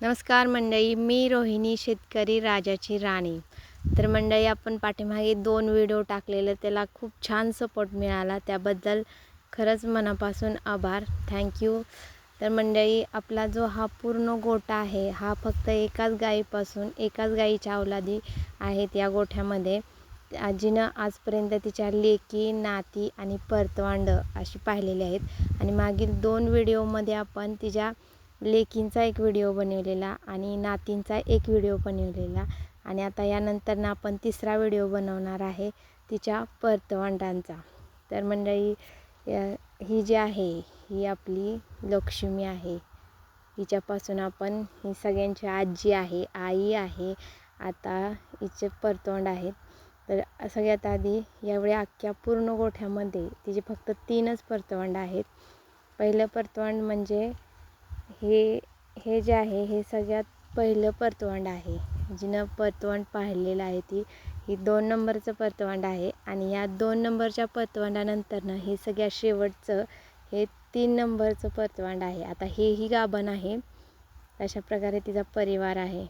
नमस्कार मंडळी, मी रोहिणी शेतकरी राजाची राणी. तर मंडळी, आपण पाठीमागे 2 व्हिडिओ टाकलेले, त्याला खूप छान सपोर्ट मिळाला, त्याबद्दल खरंच मनापासून आभार, थँक्यू. तर मंडळी, आपला जो हा पूर्ण गोठा आहे, हा फक्त एकाच गाईच्या अवलादी आहेत या गोठ्यामध्ये. आजीनं आजपर्यंत तिच्या लेकी, नाती आणि परतवांड अशी पाहिलेली आहेत. आणि मागील 2 व्हिडिओमध्ये आपण तिच्या लेकींचा एक व्हिडिओ बनवलेला आणि नातींचा एक व्हिडिओ बनवलेला, आणि आता यानंतर आपण तिसरा व्हिडिओ बनवणार आहे तिच्या परतवांडांचा. तर मंडळी, ही जी आहे ही आपली लक्ष्मी आहे. हिच्यापासून आपण ही सगळ्यांची आजी आहे, आई आहे. आता हिचे परतवांड आहेत. तर सगळ्यात आधी यावेळी अख्ख्या पूर्ण गोठ्यामध्ये तिचे फक्त 3च परतवांड आहेत. पहिलं परतवांड म्हणजे हे जे आहे हे सगळ्यात पहिलं परतवांड आहे. जिनं परतवांड पाहिलेलं आहे ही 2 नंबरचं परतवांड आहे. आणि या 2 नंबरच्या परतवांडानंतरनं हे सगळ्यात शेवटचं हे 3 नंबरचं परतवांड आहे. आता हेही गाभण आहे. अशा प्रकारे तिचा परिवार आहे.